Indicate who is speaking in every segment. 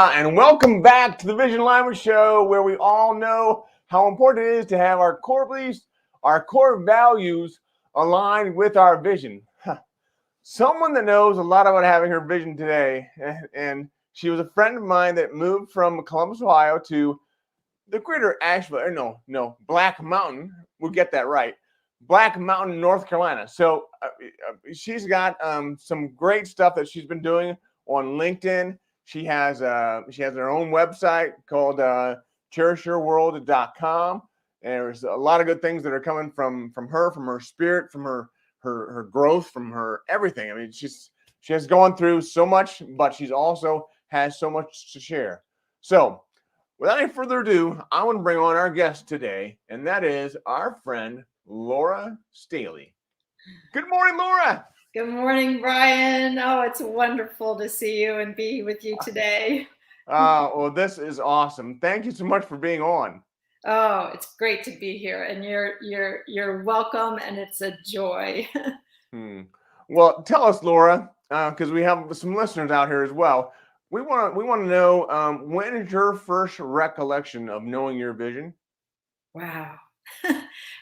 Speaker 1: And welcome back to the Vision Alignment Show, where we all know how important it is to have our core beliefs, our core values aligned with our vision. Someone that knows a lot about having her vision today, and she was a friend of mine that moved from Columbus, Ohio to the greater Asheville, Black Mountain, we'll get that right, Black Mountain, North Carolina. So she's got some great stuff that she's been doing on LinkedIn. She has her own website called CherishYourWorld.com, and there's a lot of good things that are coming from her spirit, from her growth, from her everything. I mean, she has gone through so much, but she's also has so much to share. So, without any further ado, I want to bring on our guest today, and that is our friend Laura Staley. Good morning, Laura.
Speaker 2: Good morning, Brian. Oh, it's wonderful to see you and be with you today.
Speaker 1: Well, this is awesome. Thank you so much for being on.
Speaker 2: Oh, it's great to be here, and you're welcome, and it's a joy.
Speaker 1: Well, tell us, Laura, because we have some listeners out here as well. We want to know, when is your first recollection of knowing your vision?
Speaker 2: Wow.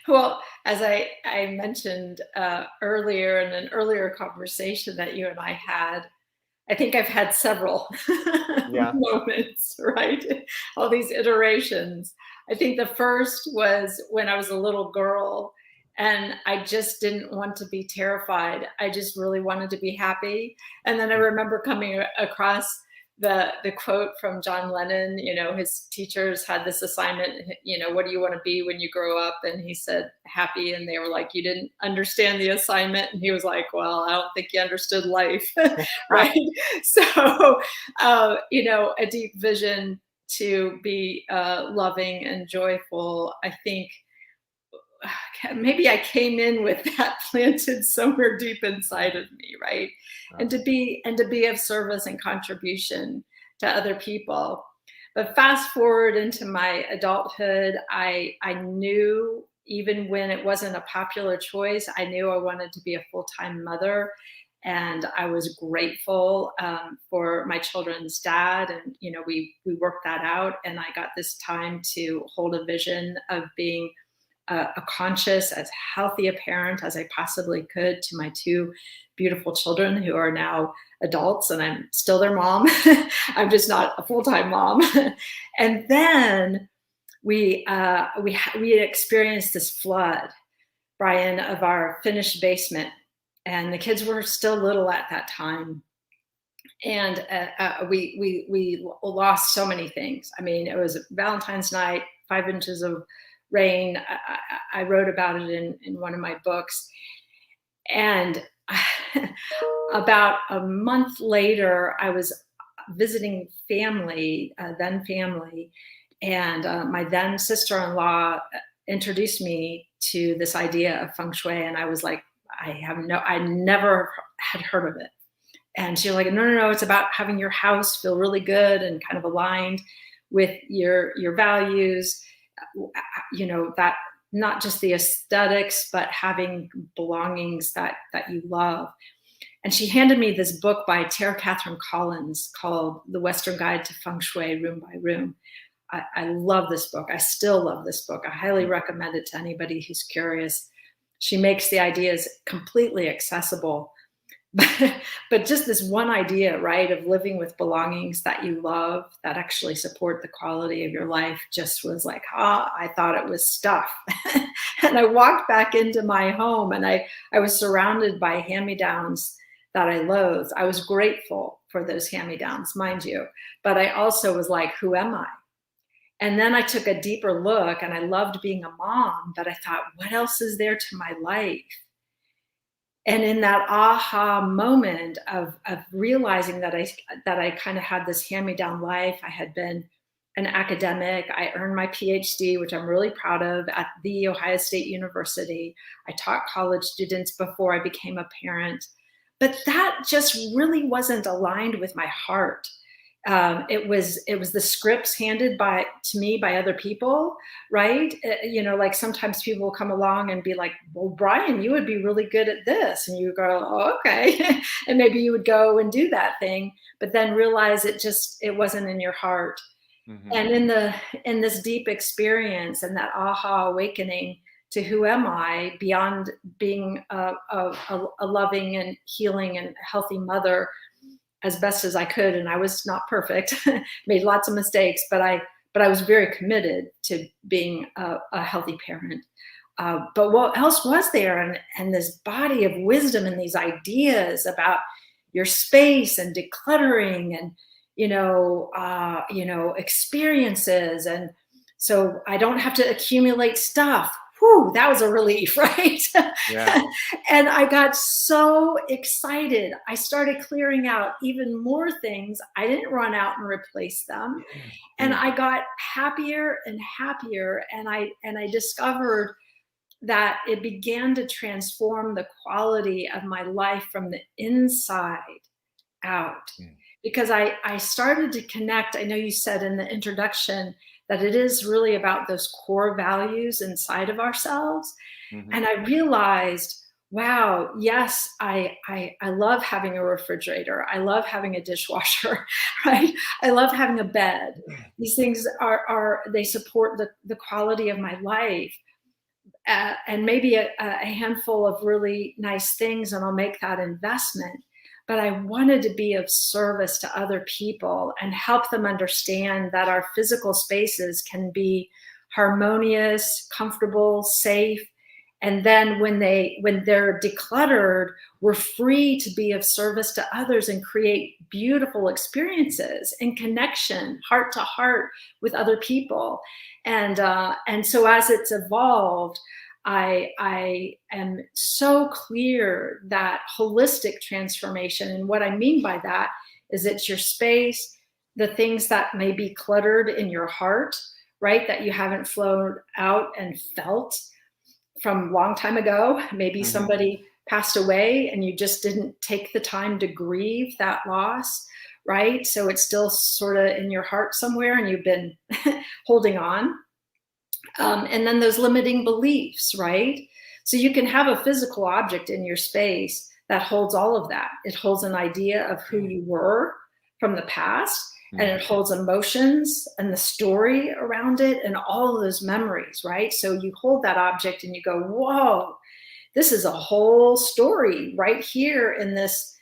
Speaker 2: Well, as I mentioned earlier in an earlier conversation that you and I had, I think I've had several moments, right? All these iterations. I think the first was when I was a little girl and I just didn't want to be terrified. I just really wanted to be happy. And then I remember coming across the quote from John Lennon. His teachers had this assignment, what do you want to be when you grow up? And he said, happy. And they were like, you didn't understand the assignment. And he was like, well, I don't think you understood life. Right. So, a deep vision to be loving and joyful. I think maybe I came in with that planted somewhere deep inside of me, right? And to be of service and contribution to other people. But fast forward into my adulthood, I knew, even when it wasn't a popular choice, I knew I wanted to be a full-time mother. And I was grateful for my children's dad. And, we worked that out. And I got this time to hold a vision of being a conscious, as healthy a parent as I possibly could to my two beautiful children who are now adults, and I'm still their mom. I'm just not a full-time mom. And then we had experienced this flood, Brian, of our finished basement, and the kids were still little at that time. And we lost so many things. I mean, it was Valentine's night, 5 inches of rain. I wrote about it in one of my books. And about a month later, I was visiting family, and my then sister-in-law introduced me to this idea of Feng Shui. And I was like, I never had heard of it. And she was like, no, it's about having your house feel really good and kind of aligned with your values. That not just the aesthetics, but having belongings that you love. And she handed me this book by Tara Catherine Collins called The Western Guide to Feng Shui, Room by Room. I love this book. I still love this book. I highly recommend it to anybody who's curious. She makes the ideas completely accessible. but just this one idea, right, of living with belongings that you love, that actually support the quality of your life, just was like, I thought it was stuff. And I walked back into my home, and I was surrounded by hand-me-downs that I loathed. I was grateful for those hand-me-downs, mind you, but I also was like, who am I? And then I took a deeper look, and I loved being a mom, but I thought, what else is there to my life? And in that aha moment of realizing that I kind of had this hand-me-down life, I had been an academic. I earned my PhD, which I'm really proud of, at The Ohio State University. I taught college students before I became a parent, but that just really wasn't aligned with my heart. It was the scripts handed to me by other people, right? Like sometimes people will come along and be like, well, Brian, you would be really good at this. And you go, oh, okay. And maybe you would go and do that thing, but then realize it wasn't in your heart. Mm-hmm. And in this deep experience and that aha awakening to who am I beyond being a loving and healing and healthy mother, as best as I could, and I was not perfect, made lots of mistakes, but I was very committed to being a healthy parent. But what else was there? And this body of wisdom and these ideas about your space and decluttering and experiences, and so I don't have to accumulate stuff. Whew, that was a relief, right? Yeah. And I got so excited. I started clearing out even more things. I didn't run out and replace them. And I got happier and happier. And I discovered that it began to transform the quality of my life from the inside out. Because I started to connect. I know you said in the introduction that it is really about those core values inside of ourselves. Mm-hmm. And I realized, wow, yes, I love having a refrigerator. I love having a dishwasher, right? I love having a bed. These things they support the quality of my life. And maybe a handful of really nice things, and I'll make that investment. But I wanted to be of service to other people and help them understand that our physical spaces can be harmonious, comfortable, safe. And then when they're decluttered, we're free to be of service to others and create beautiful experiences and connection, heart to heart, with other people. And so as it's evolved, I am so clear that holistic transformation, and what I mean by that is it's your space, the things that may be cluttered in your heart, right, that you haven't flowed out and felt from a long time ago. Maybe mm-hmm. somebody passed away and you just didn't take the time to grieve that loss, right? So it's still sort of in your heart somewhere and you've been holding on. And then those limiting beliefs, right? So you can have a physical object in your space that holds all of that. It holds an idea of who you were from the past, and it holds emotions and the story around it and all of those memories, right? So you hold that object and you go, whoa, this is a whole story right here in this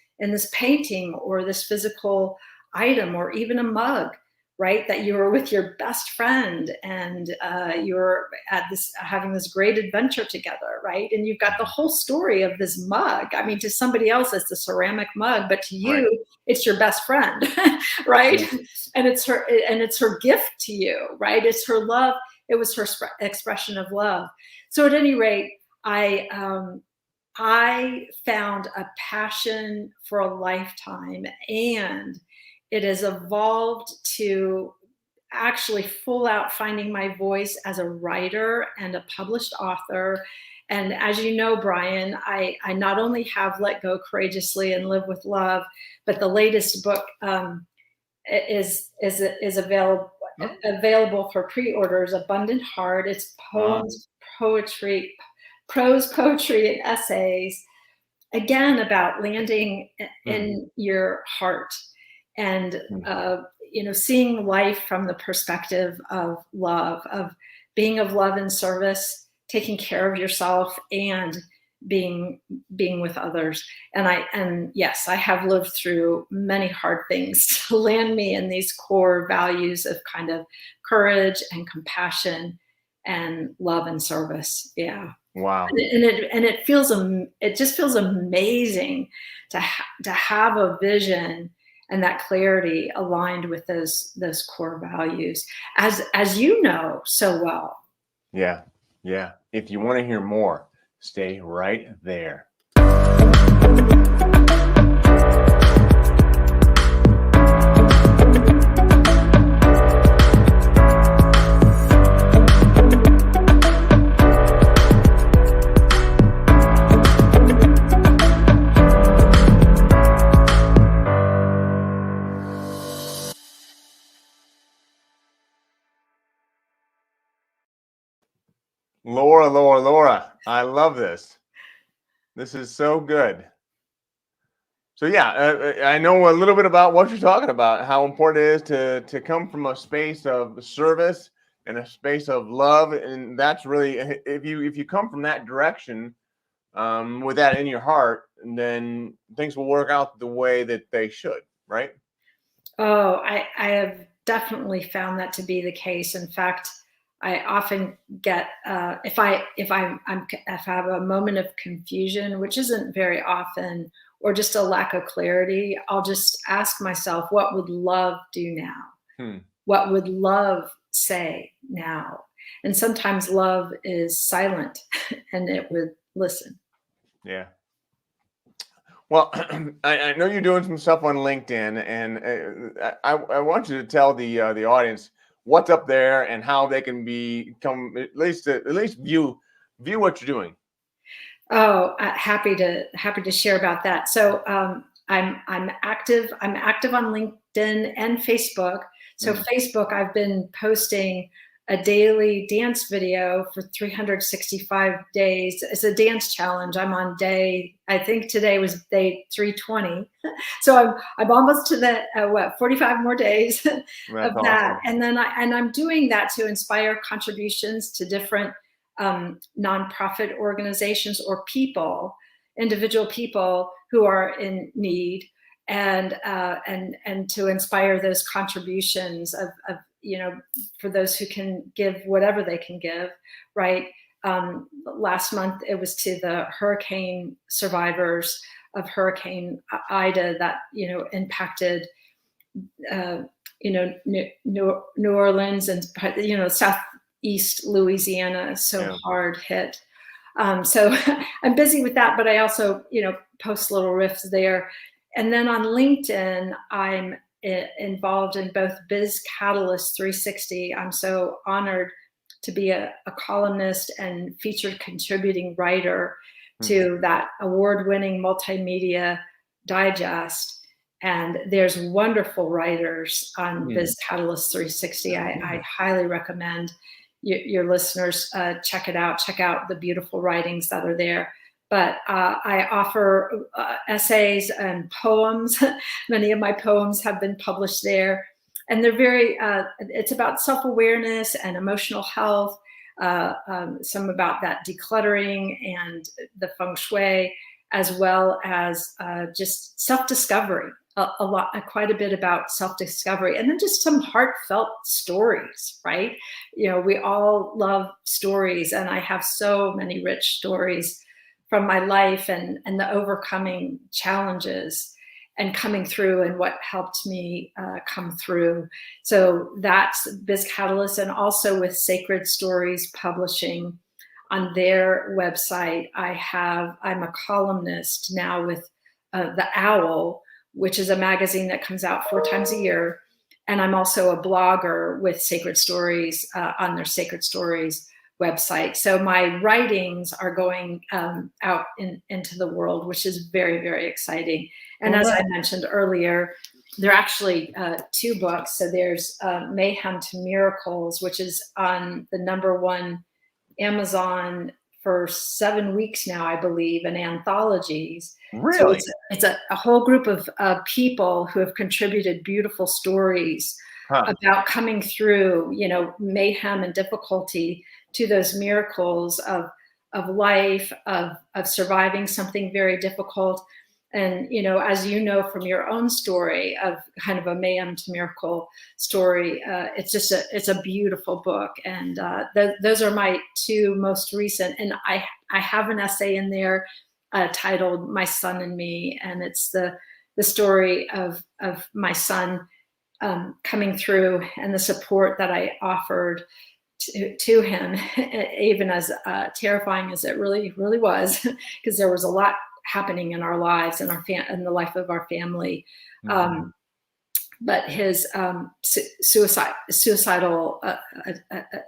Speaker 2: painting or this physical item or even a mug, right? That you were with your best friend and you're having this great adventure together, right? And you've got the whole story of this mug. I mean, to somebody else, it's a ceramic mug, but to you, right, it's your best friend, right? Yeah. And it's her gift to you, right? It's her love. It was her expression of love. So at any rate, I found a passion for a lifetime, and it has evolved to actually full out finding my voice as a writer and a published author. And as you know, Brian, I not only have Let Go Courageously and Live with Love, but the latest book is available for pre-orders, Abundant Heart. It's poems, poetry, prose, poetry, and essays, again, about landing in your heart. And, seeing life from the perspective of love, of being of love and service, taking care of yourself, and being with others. And yes, I have lived through many hard things to land me in these core values of kind of courage and compassion and love and service. Yeah.
Speaker 1: Wow.
Speaker 2: And it just feels amazing to have a vision and that clarity aligned with those core values, as you know so well.
Speaker 1: Yeah. Yeah. If you want to hear more, stay right there. Laura, I love this. This is so good. So yeah, I know a little bit about what you're talking about, how important it is to come from a space of service and a space of love. And that's really, if you come from that direction, with that in your heart, then things will work out the way that they should, right?
Speaker 2: Oh, I have definitely found that to be the case. In fact, I often get if I have a moment of confusion, which isn't very often, or just a lack of clarity, I'll just ask myself, what would love do now? What would love say now? And sometimes love is silent and it would listen.
Speaker 1: Yeah. Well, I know you're doing some stuff on LinkedIn, and I want you to tell the audience what's up there and how they can become at least view what you're doing.
Speaker 2: Oh, happy to share about that. So I'm active on LinkedIn and Facebook. So Facebook, I've been posting a daily dance video for 365 days. It's a dance challenge. I'm on I think today was day 320. So I'm almost to the 45 more days of that. And then I'm doing that to inspire contributions to different nonprofit organizations or individual people who are in need, and to inspire those contributions of for those who can give whatever they can give, right? Last month it was to the hurricane survivors of Hurricane Ida that impacted New Orleans and Southeast Louisiana, so hard hit. So I'm busy with that, but I also post little riffs there. And then on LinkedIn, I'm involved in both Biz Catalyst 360. I'm so honored to be a columnist and featured contributing writer to that award-winning multimedia digest. And there's wonderful writers on Biz Catalyst 360. I highly recommend your listeners check it out. Check out the beautiful writings that are there. But I offer essays and poems. Many of my poems have been published there. And they're very, it's about self-awareness and emotional health, some about that decluttering and the Feng Shui, as well as just self-discovery, quite a bit about self-discovery, and then just some heartfelt stories, right? We all love stories, and I have so many rich stories from my life and the overcoming challenges and coming through and what helped me come through. So that's Biz Catalyst, and also with Sacred Stories Publishing on their website. I'm a columnist now with The Owl, which is a magazine that comes out 4 times a year. And I'm also a blogger with Sacred Stories on their Sacred Stories website. So my writings are going out into the world, which is very, very exciting. And as I mentioned earlier, there are actually 2 books. So there's Mayhem to Miracles, which is on the #1 Amazon for 7 weeks now, I believe, in anthologies.
Speaker 1: Really?
Speaker 2: So it's a whole group of people who have contributed beautiful stories about coming through, mayhem and difficulty to those miracles of life, of surviving something very difficult. And, you know, as you know from your own story of kind of a mayhem to miracle story, it's a beautiful book. And those are my two most recent. And I have an essay in there titled "My Son and Me," and it's the story of my son coming through and the support that I offered to him, even as terrifying as it really was, because there was a lot happening in our lives and in the life of our family. But his suicidal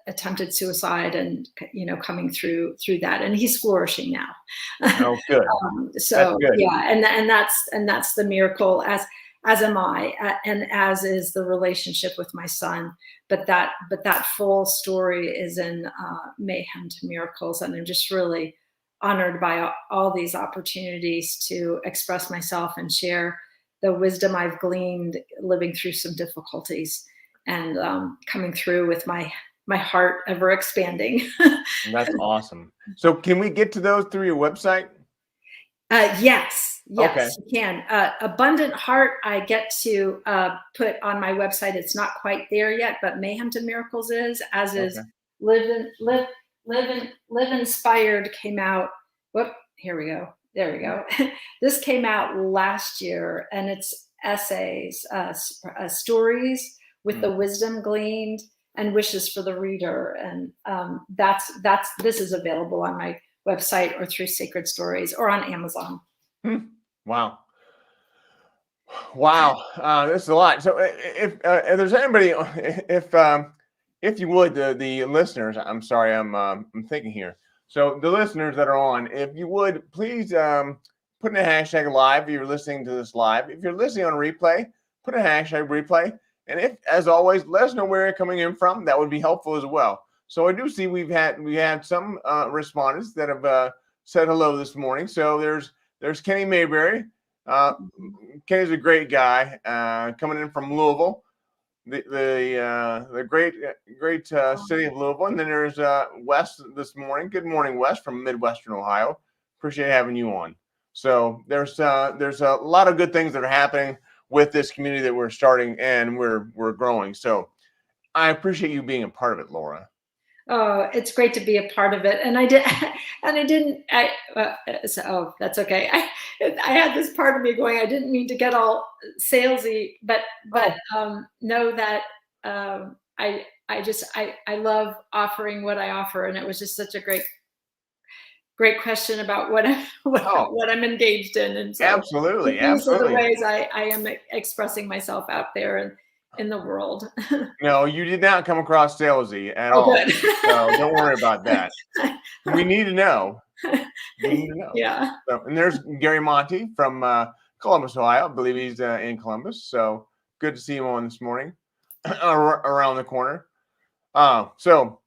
Speaker 2: attempted suicide, and, you know, coming through that, and he's flourishing now.
Speaker 1: Oh, good.
Speaker 2: So good. Yeah, and that's the miracle, as am I, and as is the relationship with my son. But that full story is in Mayhem to Miracles, and I'm just really honored by all these opportunities to express myself and share the wisdom I've gleaned living through some difficulties, and coming through with my heart ever expanding.
Speaker 1: That's awesome. So can we get to those through your website?
Speaker 2: Yes,
Speaker 1: Okay.
Speaker 2: you can. Abundant Heart, I get to put on my website. It's not quite there yet, but Mayhem to Miracles is, as is Live Inspired came out. Whoop, here we go. There we go. This came out last year, and it's essays, stories with the wisdom gleaned, and wishes for the reader. And this is available on my website or through Sacred Stories or on Amazon.
Speaker 1: Wow. This is a lot. So if there's anybody, if you would, the listeners, I'm sorry, I'm thinking here. So the listeners that are on, if you would, please put in a hashtag live if you're listening to this live. If you're listening on replay, put a hashtag replay. And if, as always, let us know where you're coming in from. That would be helpful as well. So I do see we had some respondents that have said hello this morning. So there's Kenny Mayberry. Kenny's a great guy coming in from Louisville, the great city of Louisville. And then there's Wes this morning. Good morning, Wes, from Midwestern Ohio. Appreciate having you on. So there's a lot of good things that are happening with this community that we're starting, and we're growing. So I appreciate you being a part of it, Laura.
Speaker 2: Oh, it's great to be a part of it. And so that's okay. I had this part of me going, I didn't mean to get all salesy, but know that I love offering what I offer. And it was just such a great question about what I'm engaged in. And so
Speaker 1: absolutely.
Speaker 2: These are the ways I am expressing myself out there and in the world.
Speaker 1: No, you did not come across salesy at all.
Speaker 2: Good.
Speaker 1: So don't worry about that. We need to know.
Speaker 2: Yeah.
Speaker 1: So, and there's Gary Monty from Columbus, Ohio. I believe he's in Columbus. So good to see him on this morning around the corner. So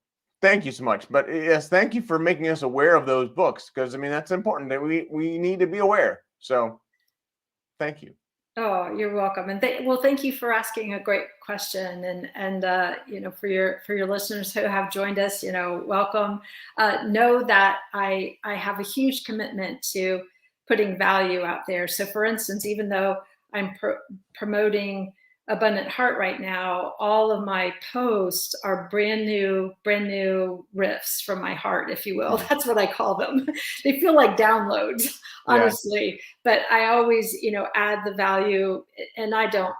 Speaker 1: thank you so much. But yes, thank you for making us aware of those books, because I mean that's important, that we need to be aware. So thank you.
Speaker 2: Oh, you're welcome. And thank you for asking a great question. And you know, for your listeners who have joined us, you know, welcome. Know that I have a huge commitment to putting value out there. So for instance, even though I'm promoting Abundant Heart right now, all of my posts are brand new riffs from my heart, if you will. That's what I call them. They feel like downloads, honestly. Yeah. But I always, you know, add the value, and I don't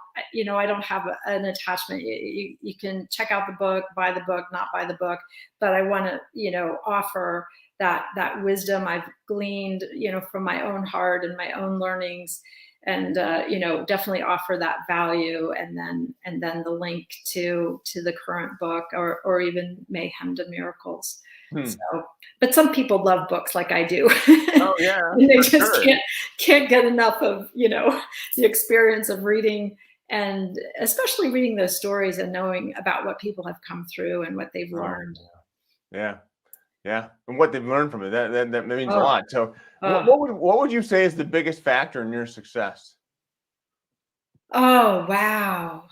Speaker 2: have an attachment. You can check out the book, buy the book, not buy the book, but I want to, you know, offer that wisdom I've gleaned, you know, from my own heart and my own learnings. And you know, definitely offer that value, and then the link to the current book, or even Mayhem to Miracles. So, but some people love books like I do.
Speaker 1: Oh yeah,
Speaker 2: and they just can't get enough of, you know, the experience of reading, and especially reading those stories and knowing about what people have come through and what they've learned.
Speaker 1: Yeah, and what they've learned from it, that means a lot. So, what would you say is the biggest factor in your success?
Speaker 2: Oh wow,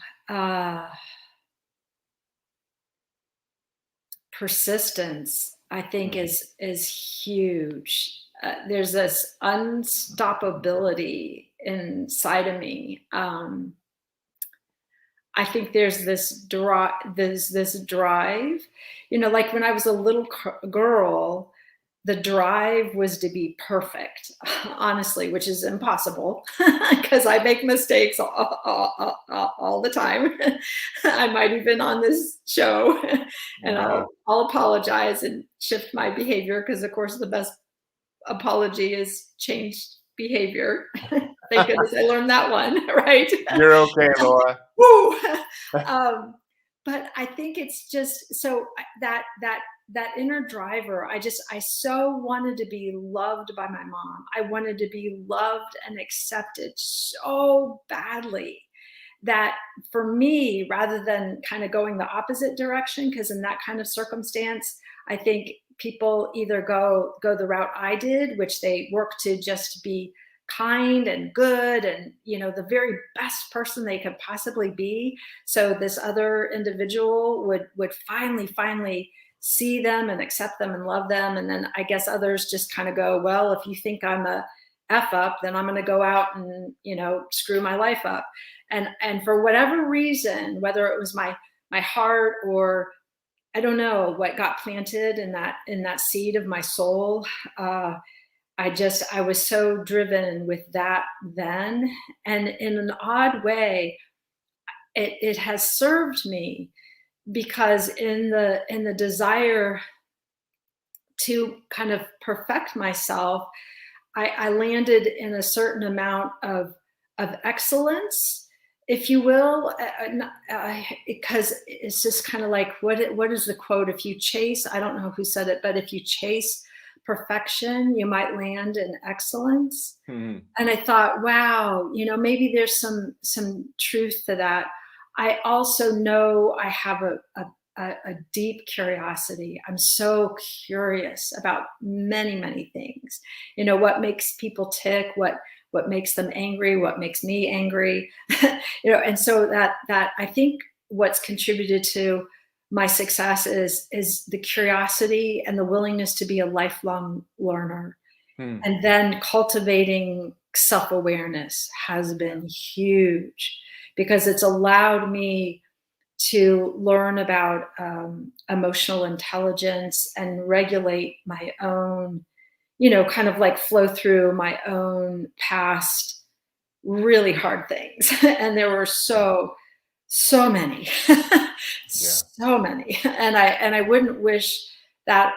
Speaker 2: persistence. I think is huge. There's this unstoppability inside of me. I think there's this drive, like when I was a little girl, the drive was to be perfect, honestly, which is impossible because I make mistakes all the time. I might even on this show, and I'll apologize and shift my behavior because, of course, the best apology is changed behavior. Thank goodness I learned that one, right?
Speaker 1: You're okay, Laura.
Speaker 2: Woo! But I think it's just so that inner driver. I so wanted to be loved by my mom. I wanted to be loved and accepted so badly that for me, rather than kind of going the opposite direction, because in that kind of circumstance, I think people either go the route I did, which they work to just be kind and good and the very best person they could possibly be, so this other individual would finally see them and accept them and love them. And then I guess others just kind of go, well, if you think I'm a F up, then I'm going to go out and screw my life up. And for whatever reason, whether it was my heart or I don't know what got planted in that seed of my soul, I was so driven with that then. And in an odd way, it has served me, because in the desire to kind of perfect myself, I landed in a certain amount of excellence, if you will, because it's just kind of like, what is the quote? If you chase, I don't know who said it, but if you chase perfection, you might land in excellence. Mm-hmm. And I thought, wow, maybe there's some truth to that. I also know I have a deep curiosity. I'm so curious about many things. What makes people tick, what makes them angry, what makes me angry, and so that I think what's contributed to my success is the curiosity and the willingness to be a lifelong learner. And then cultivating self-awareness has been huge, because it's allowed me to learn about emotional intelligence and regulate my own, kind of like flow through my own past really hard things. And there were so many, so many. And I wouldn't wish that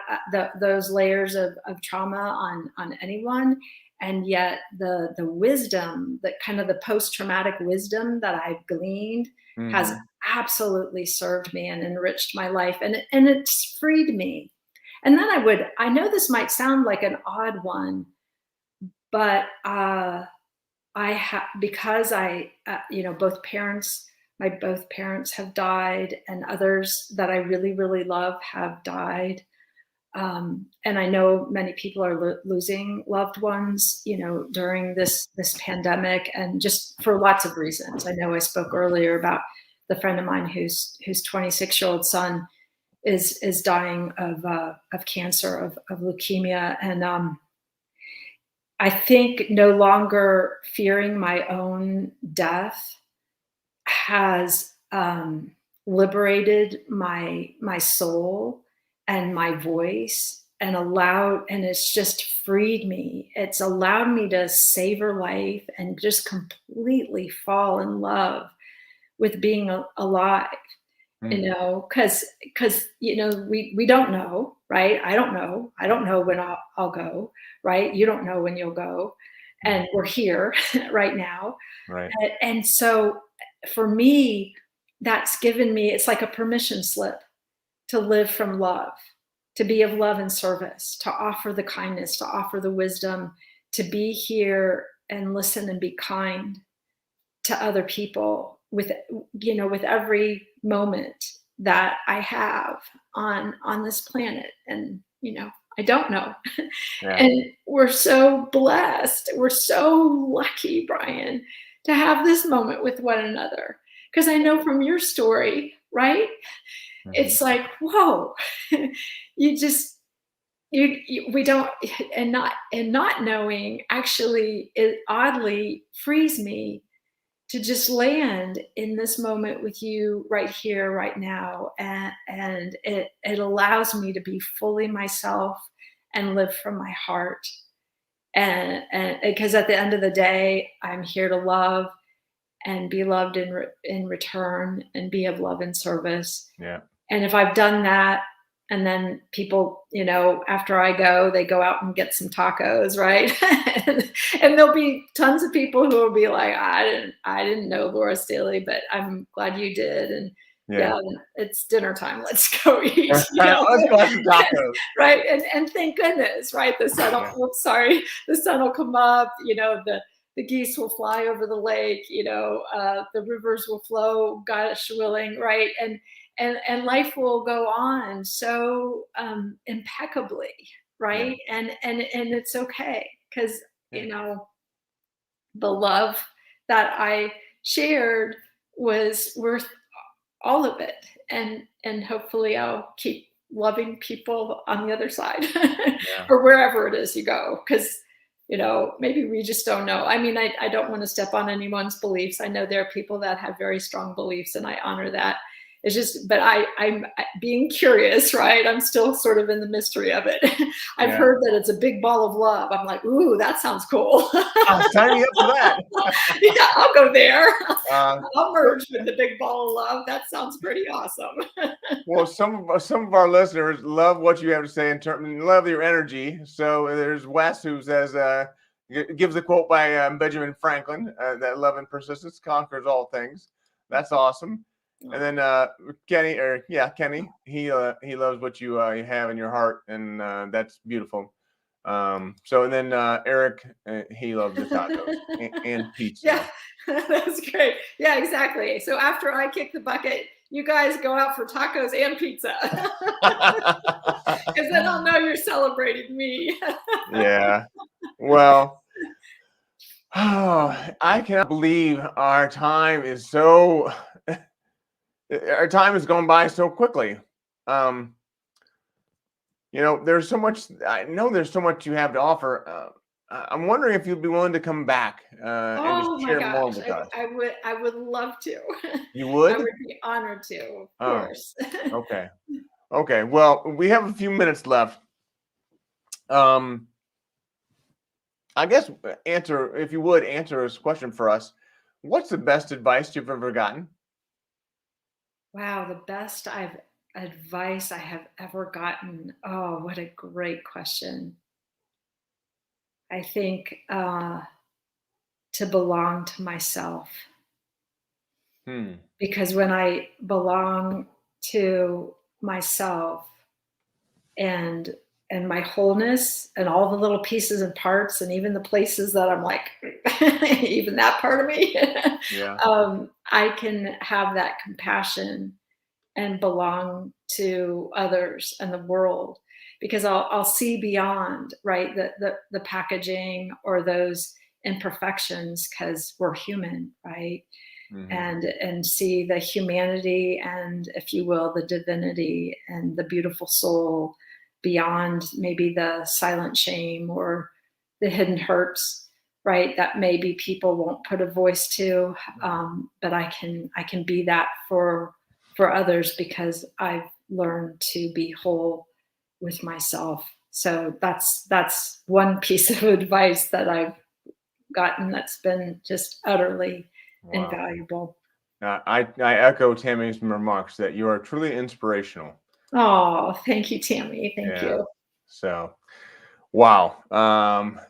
Speaker 2: those layers of trauma on anyone. And yet the wisdom, that kind of the post-traumatic wisdom that I've gleaned has absolutely served me and enriched my life. And it's freed me. And then I know this might sound like an odd one, but because both parents have died, and others that I really, really love have died. And I know many people are losing loved ones, during this pandemic, and just for lots of reasons. I know I spoke earlier about the friend of mine whose 26-year-old son is dying of cancer, of leukemia. And I think no longer fearing my own death has liberated my soul and my voice, and it's just freed me. It's allowed me to savor life and just completely fall in love with being alive. Because we don't know, right? I don't know when I'll go, right? You don't know when you'll go, and we're here right now, right? And so for me, that's given me, it's like a permission slip to live from love, to be of love and service, to offer the kindness, to offer the wisdom, to be here and listen and be kind to other people with every moment that I have on this planet. And, I don't know. Yeah. And we're so blessed. We're so lucky, Brian, to have this moment with one another. Because I know from your story, right? Mm-hmm. It's like, whoa, you just we don't, and not knowing actually, it oddly frees me to just land in this moment with you right here, right now. And it allows me to be fully myself and live from my heart. And because at the end of the day, I'm here to love and be loved in return, and be of love and service.
Speaker 1: Yeah.
Speaker 2: And if I've done that, and then people, after I go, they go out and get some tacos, right? and there'll be tons of people who will be like, I didn't know Laura Staley, but I'm glad you did. And yeah, it's dinner time. Let's go eat.
Speaker 1: Let's go have some tacos.
Speaker 2: Right. And thank goodness, right? The sun will come up, the geese will fly over the lake, the rivers will flow, gosh willing, right? And life will go on so impeccably, right?
Speaker 1: Yeah.
Speaker 2: And it's okay, because the love that I shared was worth all of it, and hopefully I'll keep loving people on the other side, or wherever it is you go, because maybe we just don't know. I mean, I don't want to step on anyone's beliefs. I know there are people that have very strong beliefs, and I honor that. It's just, but I'm being curious, right? I'm still sort of in the mystery of it. I've heard that it's a big ball of love. I'm like, ooh, that sounds cool.
Speaker 1: I'll sign you up for that.
Speaker 2: Yeah, I'll go there. I'll merge with the big ball of love. That sounds pretty awesome.
Speaker 1: Well, some of our listeners love what you have to say love your energy. So there's Wes, who says, gives a quote by Benjamin Franklin, that love and persistence conquers all things. That's awesome. And then Kenny, he loves what you have in your heart, and that's beautiful. So and then Eric, he loves the tacos and pizza.
Speaker 2: Yeah, that's great. Yeah, exactly. So after I kick the bucket, you guys go out for tacos and pizza, because then I'll know you're celebrating me.
Speaker 1: Yeah. Well, I cannot believe our time is so. Our time is going by so quickly. There's so much. I know there's so much you have to offer. I'm wondering if you'd be willing to come back and just share more with us.
Speaker 2: I would love to.
Speaker 1: You would?
Speaker 2: I would be honored to, of course.
Speaker 1: Okay. Well, we have a few minutes left. I guess if you would answer this question for us. What's the best advice you've ever gotten?
Speaker 2: Wow, the best advice I have ever gotten. Oh, what a great question. I think to belong to myself. Because when I belong to myself and my wholeness and all the little pieces and parts, and even the places that I'm like, even that part of me, I can have that compassion and belong to others and the world, because I'll see beyond, right, the packaging or those imperfections, because we're human, right? And see the humanity and, if you will, the divinity and the beautiful soul beyond maybe the silent shame or the hidden hurts, right, that maybe people won't put a voice to, but I can be that for others, because I've learned to be whole with myself. So that's one piece of advice that I've gotten that's been just utterly invaluable.
Speaker 1: I echo Tammy's remarks that you are truly inspirational.
Speaker 2: Oh, thank you, Tammy. Thank you.
Speaker 1: So, wow.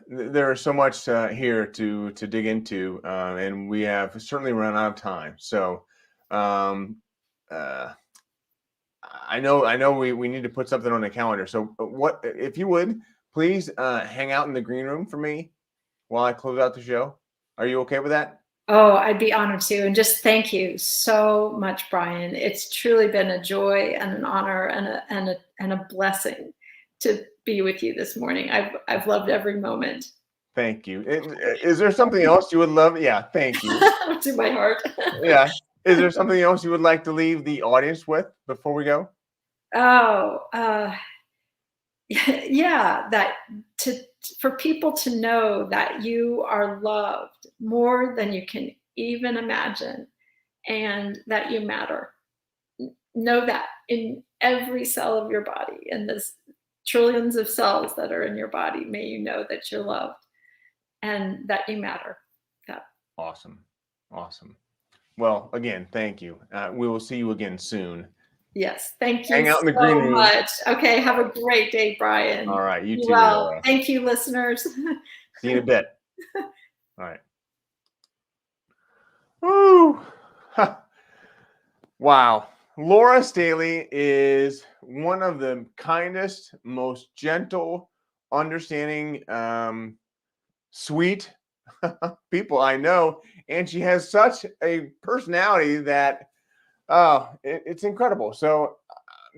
Speaker 1: There is so much here to dig into, and we have certainly run out of time. So, I know we need to put something on the calendar. So, what if you would please hang out in the green room for me while I close out the show? Are you okay with that?
Speaker 2: Oh, I'd be honored to. And just thank you so much, Brian. It's truly been a joy and an honor and a blessing to be with you this morning. I've loved every moment.
Speaker 1: Thank you. Is there something else you would love? Yeah, thank you.
Speaker 2: To my heart.
Speaker 1: Yeah. Is there something else you would like to leave the audience with before we go?
Speaker 2: Oh, yeah, that for people to know that you are loved more than you can even imagine, and that you matter. Know that in every cell of your body, in this trillions of cells that are in your body, may you know that you're loved and that you matter. Yeah.
Speaker 1: Awesome. Well, again, thank you. We will see you again soon.
Speaker 2: Yes, thank you
Speaker 1: Hang out in the
Speaker 2: so
Speaker 1: green room.
Speaker 2: much. Okay, have a great day, Brian.
Speaker 1: All right, you
Speaker 2: Be
Speaker 1: too,
Speaker 2: well.
Speaker 1: Laura.
Speaker 2: Thank you, listeners.
Speaker 1: See you in a bit. All right. Woo! Wow. Laura Staley is one of the kindest, most gentle, understanding, sweet people I know. And she has such a personality that it's incredible. So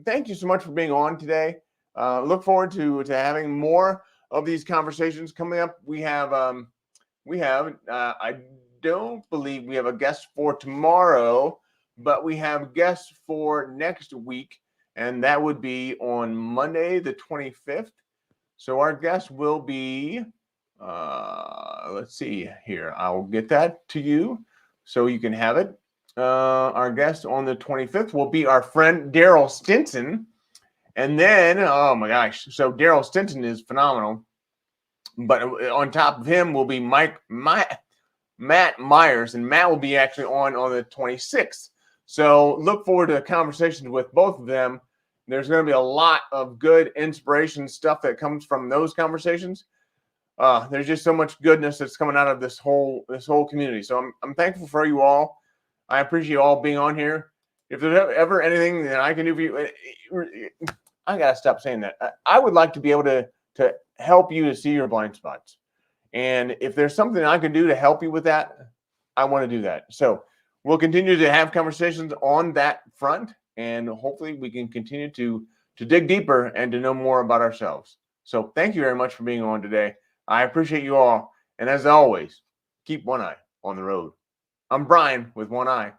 Speaker 1: thank you so much for being on today. Look forward to having more of these conversations coming up. We have I don't believe we have a guest for tomorrow, but we have guests for next week, and that would be on Monday the 25th. So our guest will be, let's see here. I'll get that to you so you can have it. Our guest on the 25th will be our friend Daryl Stinson. And then, oh my gosh, so Daryl Stinson is phenomenal. But on top of him will be Matt Myers, and Matt will be actually on the 26th. So look forward to conversations with both of them. There's going to be a lot of good inspiration stuff that comes from those conversations. There's just so much goodness that's coming out of this whole community. So I'm thankful for you all. I appreciate you all being on here. If there's ever anything that I can do for you, I gotta stop saying that. I would like to be able to help you to see your blind spots. And if there's something I can do to help you with that, I want to do that. So we'll continue to have conversations on that front, and hopefully we can continue to dig deeper and to know more about ourselves. So thank you very much for being on today. I appreciate you all. And as always, keep one eye on the road. I'm Brian with one eye